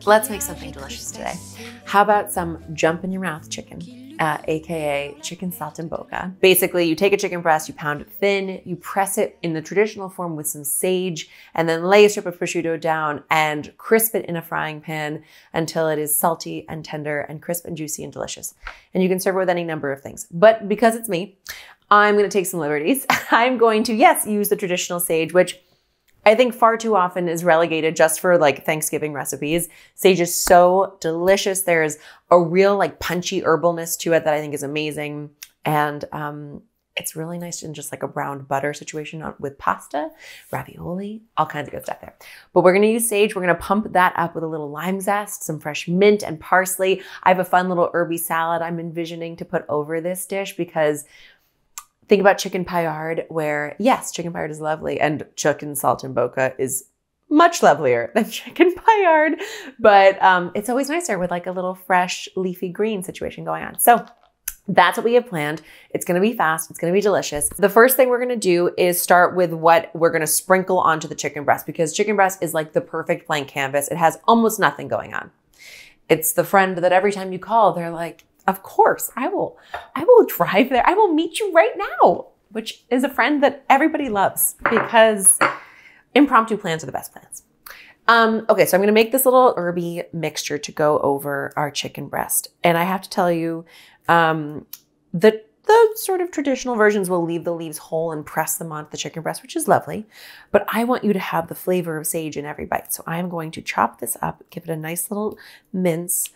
Let's make something delicious today. How about some jump in your mouth chicken, AKA chicken saltimbocca. Basically, you take a chicken breast, you pound it thin, you press it in the traditional form with some sage, and then lay a strip of prosciutto down and crisp it in a frying pan until it is salty and tender and crisp and juicy and delicious. And you can serve it with any number of things. But because it's me, I'm gonna take some liberties. I'm going to, yes, use the traditional sage, which I think far too often is relegated just for like Thanksgiving recipes. Sage is so delicious. There's a real like punchy herbalness to it that I think is amazing. And it's really nice in just like a browned butter situation with pasta, ravioli, all kinds of good stuff there. But we're gonna use sage. We're gonna pump that up with a little lime zest, some fresh mint and parsley. I have a fun little herby salad I'm envisioning to put over this dish because think about chicken paillard where, yes, chicken paillard is lovely and chicken saltimbocca is much lovelier than chicken paillard, but it's always nicer with like a little fresh leafy green situation going on. So that's what we have planned. It's gonna be fast, it's gonna be delicious. The first thing we're gonna do is start with what we're gonna sprinkle onto the chicken breast because chicken breast is like the perfect blank canvas. It has almost nothing going on. It's the friend that every time you call, they're like, of course, I will drive there. I will meet you right now, which is a friend that everybody loves because impromptu plans are the best plans. Okay, so I'm gonna make this little herby mixture to go over our chicken breast. And I have to tell you, the sort of traditional versions will leave the leaves whole and press them onto the chicken breast, which is lovely. But I want you to have the flavor of sage in every bite. So I'm going to chop this up, give it a nice little mince,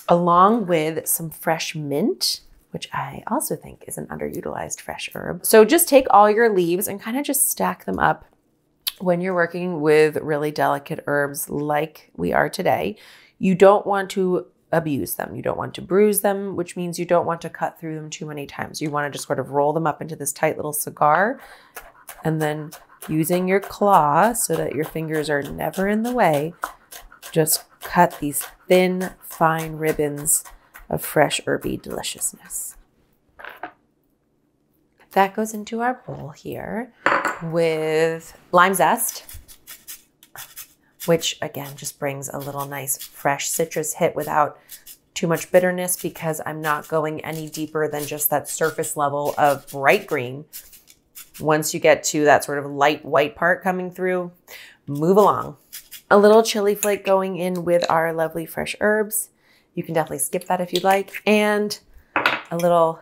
along with some fresh mint, which I also think is an underutilized fresh herb. So just take all your leaves and kind of just stack them up. When you're working with really delicate herbs like we are today, you don't want to abuse them. You don't want to bruise them, which means you don't want to cut through them too many times. You want to just sort of roll them up into this tight little cigar and then using your claw so that your fingers are never in the way, just cut these thin, fine ribbons of fresh herby deliciousness. That goes into our bowl here with lime zest, which again just brings a little nice fresh citrus hit without too much bitterness because I'm not going any deeper than just that surface level of bright green. Once you get to that sort of light white part coming through, move along. A little chili flake going in with our lovely fresh herbs. You can definitely skip that if you'd like. And a little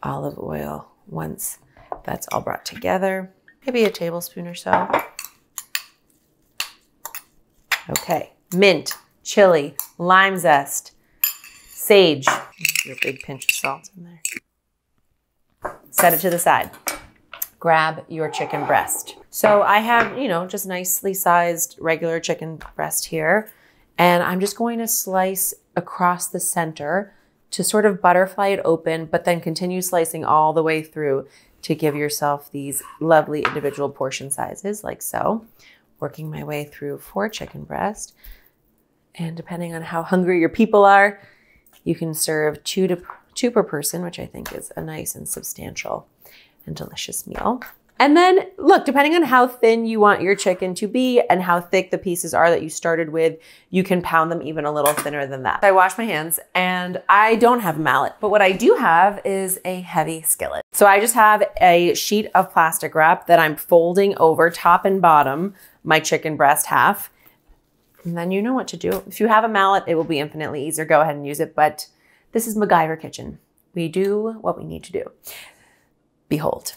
olive oil once that's all brought together. Maybe a tablespoon or so. Okay, mint, chili, lime zest, sage. Your big pinch of salt in there. Set it to the side. Grab your chicken breast. So I have, you know, just nicely sized regular chicken breast here. And I'm just going to slice across the center to sort of butterfly it open, but then continue slicing all the way through to give yourself these lovely individual portion sizes like so. Working my way through 4 chicken breast. And depending on how hungry your people are, you can serve two per person, which I think is a nice and substantial and delicious meal. And then look, depending on how thin you want your chicken to be and how thick the pieces are that you started with, you can pound them even a little thinner than that. I wash my hands and I don't have a mallet, but what I do have is a heavy skillet. So I just have a sheet of plastic wrap that I'm folding over top and bottom my chicken breast half. And then you know what to do. If you have a mallet, it will be infinitely easier. Go ahead and use it, but this is MacGyver Kitchen. We do what we need to do. Behold.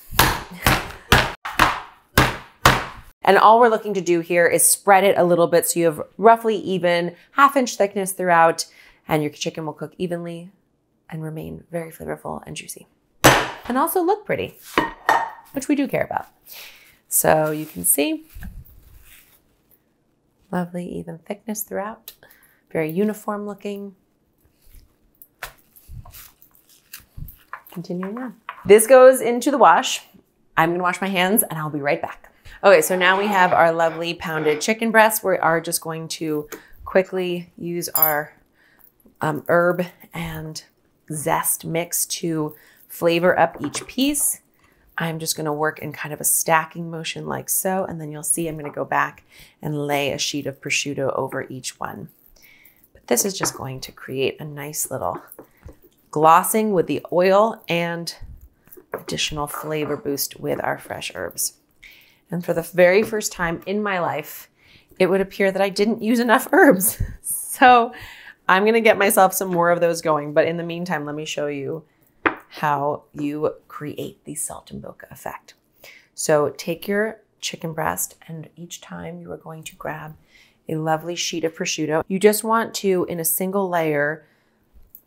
And all we're looking to do here is spread it a little bit so you have roughly even 1/2 inch thickness throughout and your chicken will cook evenly and remain very flavorful and juicy. And also look pretty, which we do care about. So you can see, lovely even thickness throughout, very uniform looking. Continuing on. This goes into the wash. I'm gonna wash my hands and I'll be right back. Okay, so now we have our lovely pounded chicken breast. We are just going to quickly use our herb and zest mix to flavor up each piece. I'm just gonna work in kind of a stacking motion like so, and then you'll see I'm gonna go back and lay a sheet of prosciutto over each one. But this is just going to create a nice little glossing with the oil and additional flavor boost with our fresh herbs. And for the very first time in my life, it would appear that I didn't use enough herbs. So I'm gonna get myself some more of those going. But in the meantime, let me show you how you create the Saltimbocca effect. So take your chicken breast, and each time you are going to grab a lovely sheet of prosciutto. You just want to, in a single layer,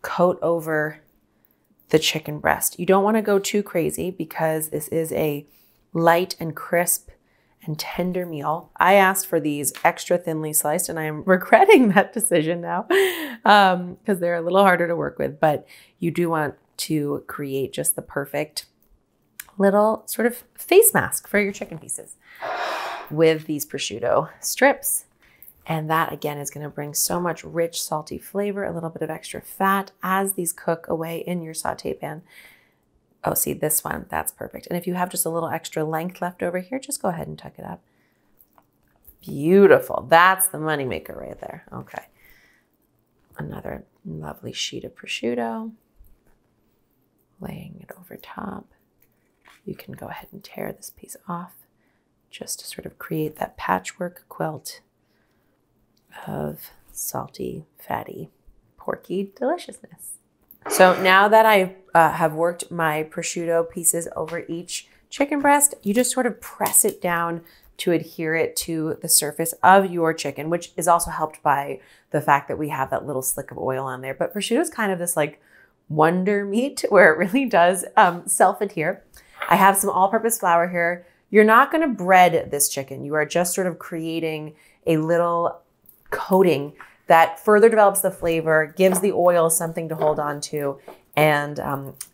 coat over the chicken breast. You don't want to go too crazy because this is a light and crisp and tender meal. I asked for these extra thinly sliced, and I am regretting that decision now because they're a little harder to work with, but you do want to create just the perfect little sort of face mask for your chicken pieces with these prosciutto strips. And that again is going to bring so much rich, salty flavor, a little bit of extra fat as these cook away in your saute pan. Oh, see this one, that's perfect. And if you have just a little extra length left over here, just go ahead and tuck it up. Beautiful. That's the moneymaker right there. Okay. Another lovely sheet of prosciutto. Laying it over top. You can go ahead and tear this piece off just to sort of create that patchwork quilt of salty, fatty, porky deliciousness. So now that I have worked my prosciutto pieces over each chicken breast, you just sort of press it down to adhere it to the surface of your chicken, which is also helped by the fact that we have that little slick of oil on there. But prosciutto is kind of this like wonder meat where it really does self-adhere. I have some all-purpose flour here. You're not going to bread this chicken. You are just sort of creating a little coating that further develops the flavor, gives the oil something to hold on to. And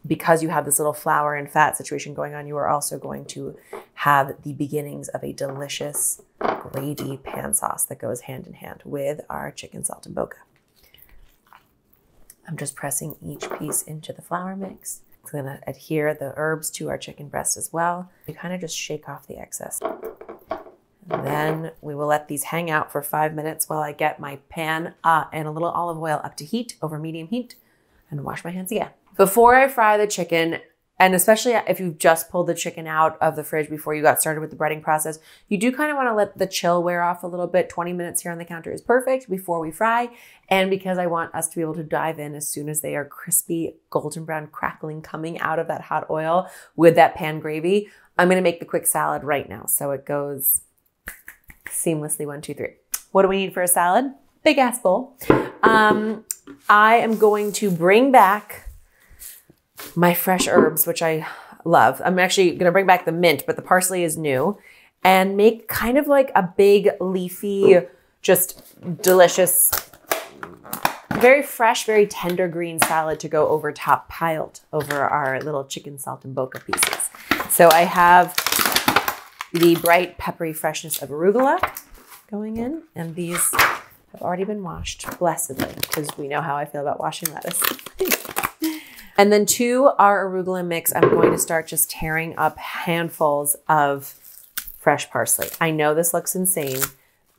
because you have this little flour and fat situation going on, you are also going to have the beginnings of a delicious gravy pan sauce that goes hand in hand with our chicken saltimbocca. I'm just pressing each piece into the flour mix. It's gonna adhere the herbs to our chicken breast as well. You kind of just shake off the excess. And then we will let these hang out for 5 minutes while I get my pan and a little olive oil up to heat, over medium heat, and wash my hands again. Before I fry the chicken, and especially if you've just pulled the chicken out of the fridge before you got started with the breading process, you do kind of want to let the chill wear off a little bit. 20 minutes here on the counter is perfect before we fry. And because I want us to be able to dive in as soon as they are crispy, golden brown, crackling, coming out of that hot oil with that pan gravy, I'm going to make the quick salad right now. So it goes seamlessly, 1, 2, 3. What do we need for a salad? Big ass bowl. I am going to bring back my fresh herbs, which I love. I'm actually going to bring back the mint, but the parsley is new, and make kind of like a big leafy, just delicious, very fresh, very tender green salad to go over top, piled over our little chicken saltimbocca pieces. So I have the bright peppery freshness of arugula going in, and these have already been washed, blessedly, because we know how I feel about washing lettuce. And then to our arugula mix, I'm going to start just tearing up handfuls of fresh parsley. I know this looks insane.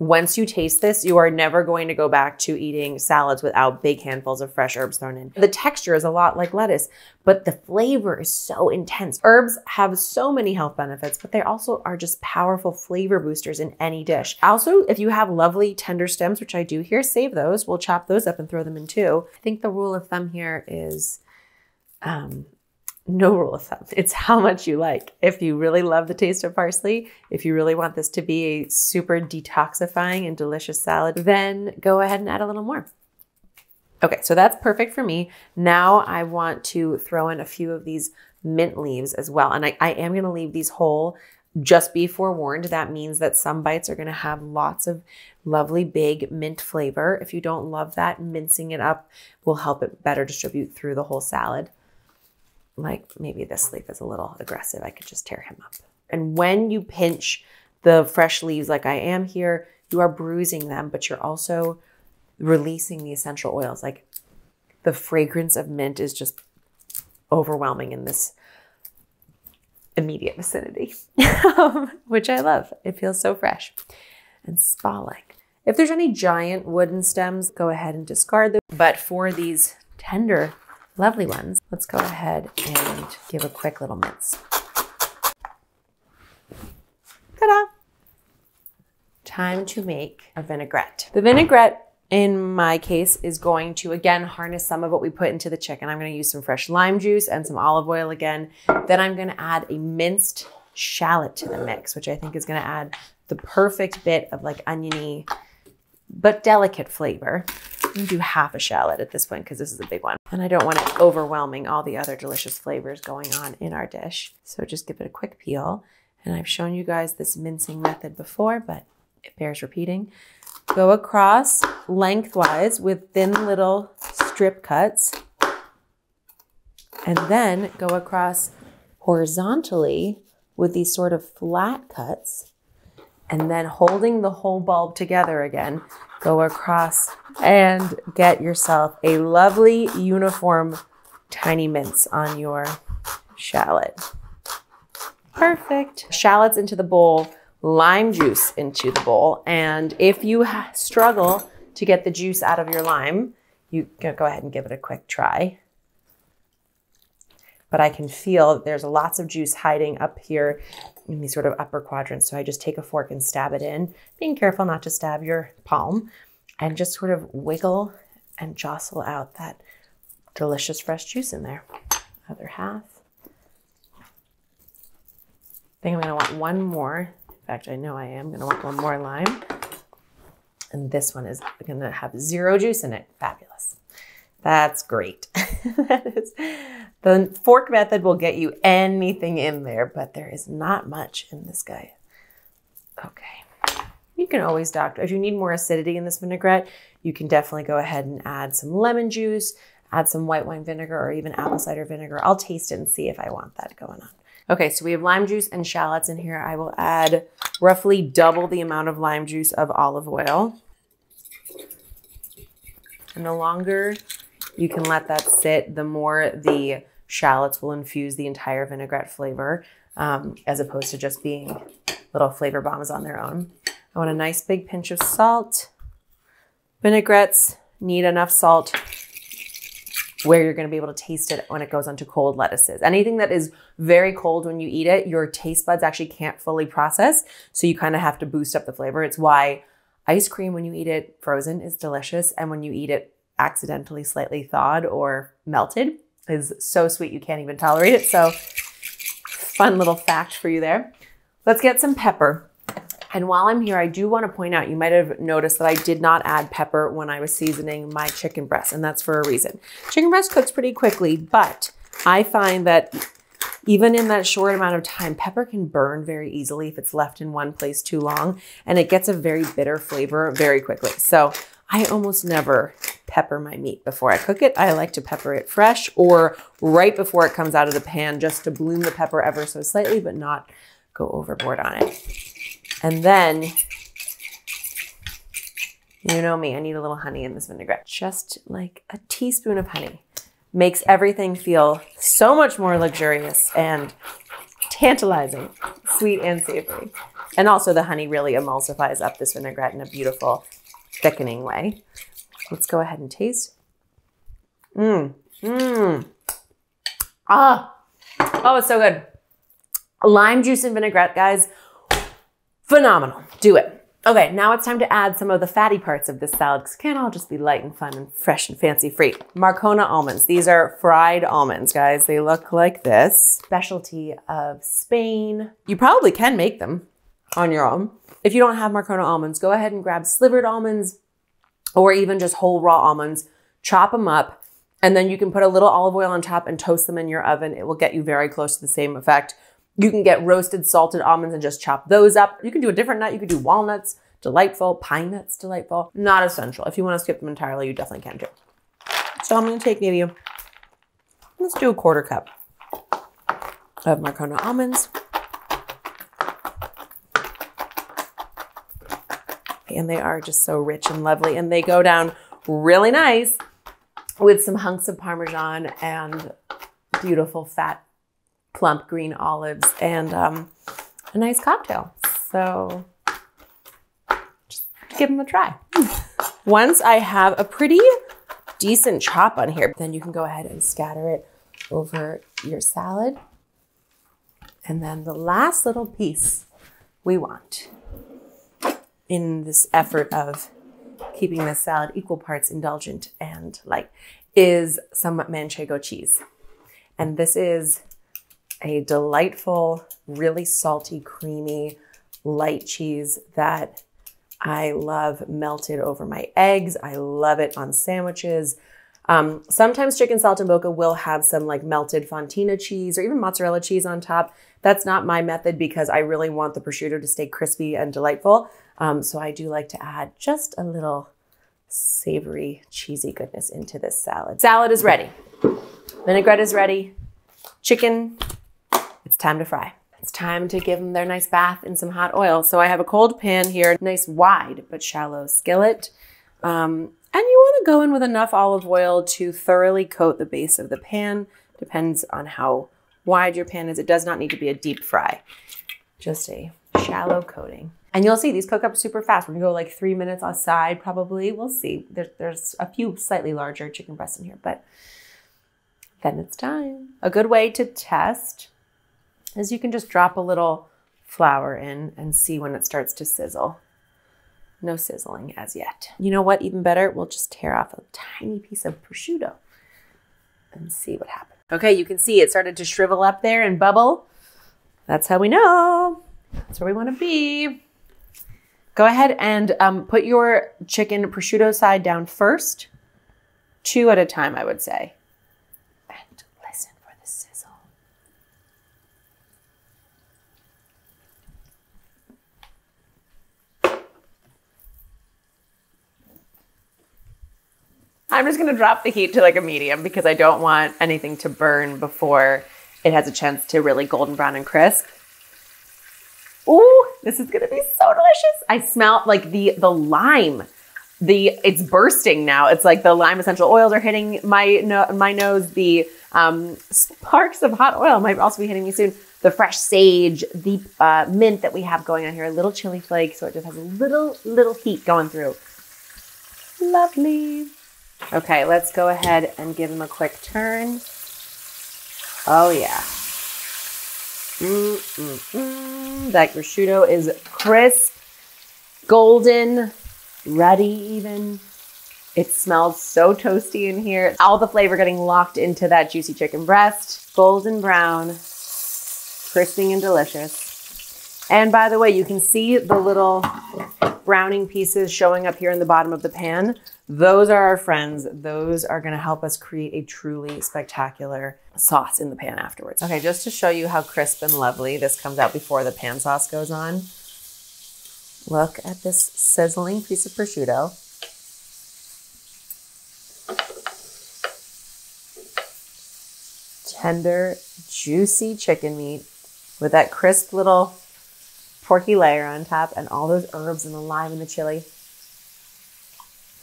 Once you taste this, you are never going to go back to eating salads without big handfuls of fresh herbs thrown in. The texture is a lot like lettuce, but the flavor is so intense. Herbs have so many health benefits, but they also are just powerful flavor boosters in any dish. Also, if you have lovely tender stems, which I do here, save those. We'll chop those up and throw them in too. I think the rule of thumb here is no rule of thumb. It's how much you like. If you really love the taste of parsley, if you really want this to be a super detoxifying and delicious salad, then go ahead and add a little more. Okay, so that's perfect for me. Now I want to throw in a few of these mint leaves as well. And I am going to leave these whole. Just be forewarned, that means that some bites are going to have lots of lovely big mint flavor. If you don't love that, mincing it up will help it better distribute through the whole salad. Like maybe this leaf is a little aggressive. I could just tear him up. And when you pinch the fresh leaves like I am here, you are bruising them, but you're also releasing the essential oils. Like the fragrance of mint is just overwhelming in this immediate vicinity, which I love. It feels so fresh and spa-like. If there's any giant wooden stems, go ahead and discard them. But for these tender, lovely ones, let's go ahead and give a quick little mince. Ta-da! Time to make a vinaigrette. The vinaigrette, in my case, is going to, again, harness some of what we put into the chicken. I'm going to use some fresh lime juice and some olive oil again. Then I'm going to add a minced shallot to the mix, which I think is going to add the perfect bit of like oniony, but delicate flavor. I'm going to do half a shallot at this point because this is a big one. And I don't want it overwhelming all the other delicious flavors going on in our dish. So just give it a quick peel. And I've shown you guys this mincing method before, but it bears repeating. Go across lengthwise with thin little strip cuts, and then go across horizontally with these sort of flat cuts, and then holding the whole bulb together again, go across and get yourself a lovely uniform tiny mince on your shallot. Perfect. Shallots into the bowl, lime juice into the bowl. And if you struggle to get the juice out of your lime, you can go ahead and give it a quick try. But I can feel that there's lots of juice hiding up here in these sort of upper quadrants. So I just take a fork and stab it in, being careful not to stab your palm, and just sort of wiggle and jostle out that delicious fresh juice in there. Other half. I think I'm gonna want one more. In fact, I know I am gonna want one more lime. And this one is gonna have zero juice in it. Fabulous. That's great. The fork method will get you anything in there, but there is not much in this guy. Okay. You can always doctor. If you need more acidity in this vinaigrette, you can definitely go ahead and add some lemon juice, add some white wine vinegar, or even apple cider vinegar. I'll taste it and see if I want that going on. Okay, so we have lime juice and shallots in here. I will add roughly double the amount of lime juice of olive oil. And the longer you can let that sit, the more the shallots will infuse the entire vinaigrette flavor, as opposed to just being little flavor bombs on their own. I want a nice big pinch of salt. Vinaigrettes need enough salt where you're going to be able to taste it when it goes onto cold lettuces. Anything that is very cold when you eat it, your taste buds actually can't fully process. So you kind of have to boost up the flavor. It's why ice cream, when you eat it frozen, is delicious. And when you eat it accidentally slightly thawed or melted, is so sweet you can't even tolerate it. So fun little fact for you there. Let's get some pepper. And while I'm here, I do want to point out, you might have noticed that I did not add pepper when I was seasoning my chicken breast, and that's for a reason. Chicken breast cooks pretty quickly, but I find that even in that short amount of time, pepper can burn very easily if it's left in one place too long, and it gets a very bitter flavor very quickly. So I almost never pepper my meat before I cook it. I like to pepper it fresh or right before it comes out of the pan, just to bloom the pepper ever so slightly, but not go overboard on it. And then, you know me, I need a little honey in this vinaigrette. Just like a teaspoon of honey makes everything feel so much more luxurious and tantalizing, sweet and savory. And also the honey really emulsifies up this vinaigrette in a beautiful, thickening way. Let's go ahead and taste. Oh, it's so good. Lime juice and vinaigrette, guys. Phenomenal. Do it. Okay, now it's time to add some of the fatty parts of this salad, because it can't all just be light and fun and fresh and fancy free. Marcona almonds. These are fried almonds, guys. They look like this. Specialty of Spain. You probably can make them on your own. If you don't have Marcona almonds, go ahead and grab slivered almonds or even just whole raw almonds. Chop them up, and then you can put a little olive oil on top and toast them in your oven. It will get you very close to the same effect. You can get roasted salted almonds and just chop those up. You can do a different nut. You could do walnuts, delightful. Pine nuts, delightful. Not essential. If you want to skip them entirely, you definitely can too. So I'm going to take maybe, let's do a 1/4 cup of Marcona almonds. And they are just so rich and lovely. And they go down really nice with some hunks of Parmesan and beautiful fat plump green olives, and a nice cocktail. So just give them a try. Once I have a pretty decent chop on here, then you can go ahead and scatter it over your salad. And then the last little piece we want in this effort of keeping this salad equal parts indulgent and light is some manchego cheese. And this is a delightful, really salty, creamy, light cheese that I love melted over my eggs. I love it on sandwiches. Sometimes chicken saltimbocca will have some like melted fontina cheese or even mozzarella cheese on top. That's not my method because I really want the prosciutto to stay crispy and delightful. So I do like to add just a little savory, cheesy goodness into this salad. Salad is ready. Vinaigrette is ready. Chicken, it's time to fry. It's time to give them their nice bath in some hot oil. So I have a cold pan here, nice wide but shallow skillet. And you want to go in with enough olive oil to thoroughly coat the base of the pan. Depends on how wide your pan is. It does not need to be a deep fry, just a shallow coating. And you'll see these cook up super fast. We're gonna go like 3 minutes aside probably. We'll see. There's a few slightly larger chicken breasts in here, but then it's time. A good way to test is you can just drop a little flour in and see when it starts to sizzle. No sizzling as yet. You know what, even better, we'll just tear off a tiny piece of prosciutto and see what happens. Okay, you can see it started to shrivel up there and bubble. That's how we know. That's where we want to be. Go ahead and put your chicken prosciutto side down first. 2 at a time, I would say. And listen for the sizzle. I'm just gonna drop the heat to like a medium because I don't want anything to burn before it has a chance to really golden brown and crisp. Ooh, this is gonna be so delicious. I smell like the lime. It's bursting now. It's like the lime essential oils are hitting my nose. The sparks of hot oil might also be hitting me soon. The fresh sage, the mint that we have going on here, a little chili flake, so it just has a little heat going through. Lovely. Okay, let's go ahead and give them a quick turn. Oh yeah. That prosciutto is crisp, golden, ready even. It smells so toasty in here. All the flavor getting locked into that juicy chicken breast. Golden brown, crisping and delicious. And by the way, you can see the little browning pieces showing up here in the bottom of the pan. Those are our friends. Those are gonna help us create a truly spectacular sauce in the pan afterwards. Okay, just to show you how crisp and lovely this comes out before the pan sauce goes on. Look at this sizzling piece of prosciutto. Tender, juicy chicken meat with that crisp little porky layer on top and all those herbs and the lime and the chili.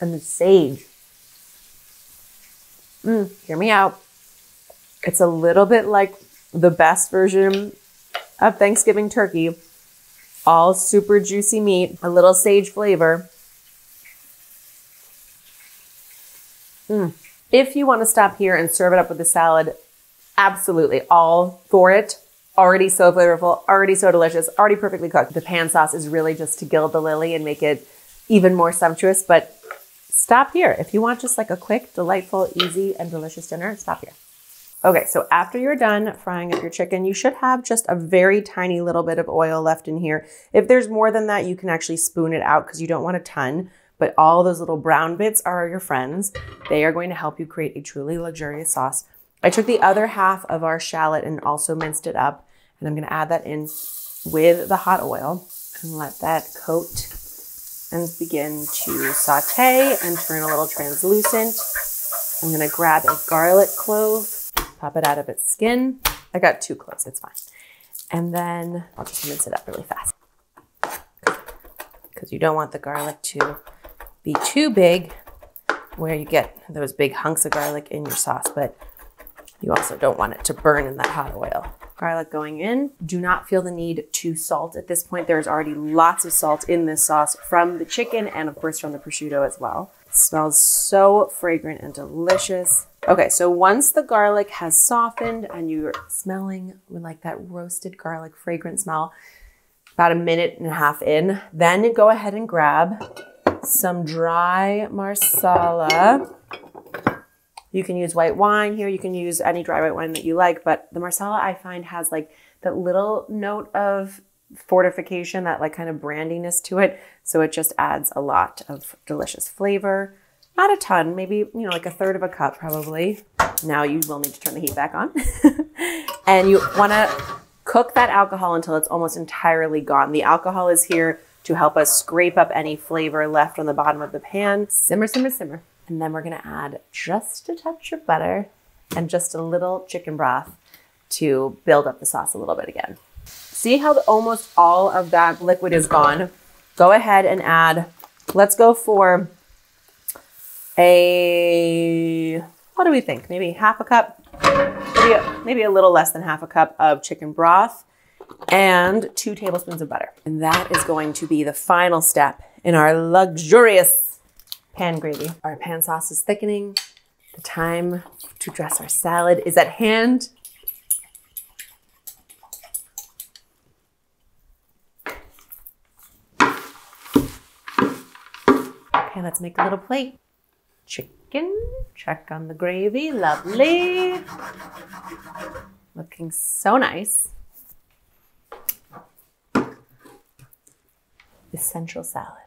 And the sage. Hear me out. It's a little bit like the best version of Thanksgiving turkey. All super juicy meat, a little sage flavor. If you want to stop here and serve it up with the salad, absolutely, all for it. Already so flavorful, already so delicious, already perfectly cooked. The pan sauce is really just to gild the lily and make it even more sumptuous, but stop here. If you want just like a quick, delightful, easy, and delicious dinner, stop here. Okay, so after you're done frying up your chicken, you should have just a very tiny little bit of oil left in here. If there's more than that, you can actually spoon it out because you don't want a ton, but all those little brown bits are your friends. They are going to help you create a truly luxurious sauce. I took the other half of our shallot and also minced it up, and I'm gonna add that in with the hot oil and let that coat and begin to saute and turn a little translucent. I'm gonna grab a garlic clove, pop it out of its skin. I got 2 cloves, it's fine. And then I'll just mince it up really fast because you don't want the garlic to be too big where you get those big hunks of garlic in your sauce, but you also don't want it to burn in that hot oil. Garlic going in. Do not feel the need to salt at this point. There's already lots of salt in this sauce from the chicken and of course from the prosciutto as well. It smells so fragrant and delicious. Okay, so once the garlic has softened and you're smelling with like that roasted garlic fragrant smell, about a minute and a half in, then go ahead and grab some dry marsala. You can use white wine here. You can use any dry white wine that you like, but the marsala I find has like that little note of fortification, that like kind of brandiness to it. So it just adds a lot of delicious flavor. Not a ton, maybe, you know, like a third of a cup probably. Now you will need to turn the heat back on. And you want to cook that alcohol until it's almost entirely gone. The alcohol is here to help us scrape up any flavor left on the bottom of the pan. Simmer, simmer, simmer. And then we're gonna add just a touch of butter and just a little chicken broth to build up the sauce a little bit again. See how almost all of that liquid is gone? Go ahead and add, let's go for what do we think? Maybe half a cup, maybe a little less than half a cup of chicken broth and 2 tablespoons of butter. And that is going to be the final step in our luxurious pan gravy. Our pan sauce is thickening. The time to dress our salad is at hand. Okay, let's make a little plate. Chicken, check on the gravy, lovely. Looking so nice. Essential salad.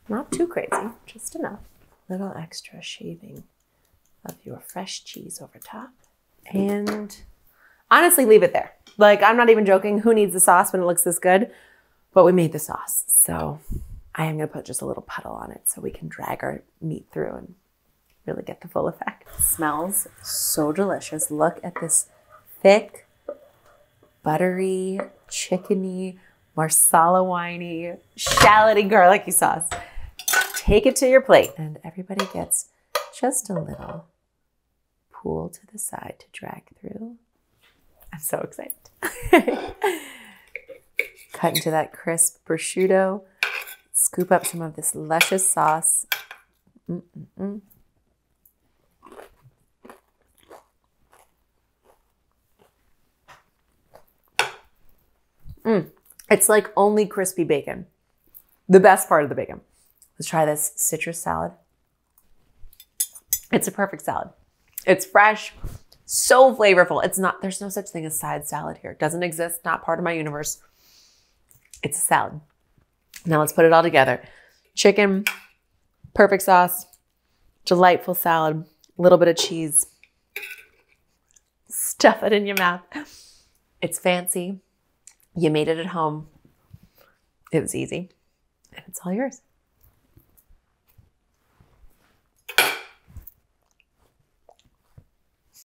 Not too crazy, just enough. Little extra shaving of your fresh cheese over top. And honestly, leave it there. Like, I'm not even joking. Who needs the sauce when it looks this good? But we made the sauce. So I am gonna put just a little puddle on it so we can drag our meat through and really get the full effect. It smells so delicious. Look at this thick, buttery, chickeny, marsala winey, shalloty, garlicky sauce. Take it to your plate and everybody gets just a little pool to the side to drag through. I'm so excited. Cut into that crisp prosciutto. Scoop up some of this luscious sauce. It's like only crispy bacon. The best part of the bacon. Let's try this citrus salad. It's a perfect salad. It's fresh, so flavorful. It's not, there's no such thing as side salad here. It doesn't exist, not part of my universe. It's a salad. Now let's put it all together. Chicken, perfect sauce, delightful salad, a little bit of cheese. Stuff it in your mouth. It's fancy. You made it at home. It was easy. And it's all yours.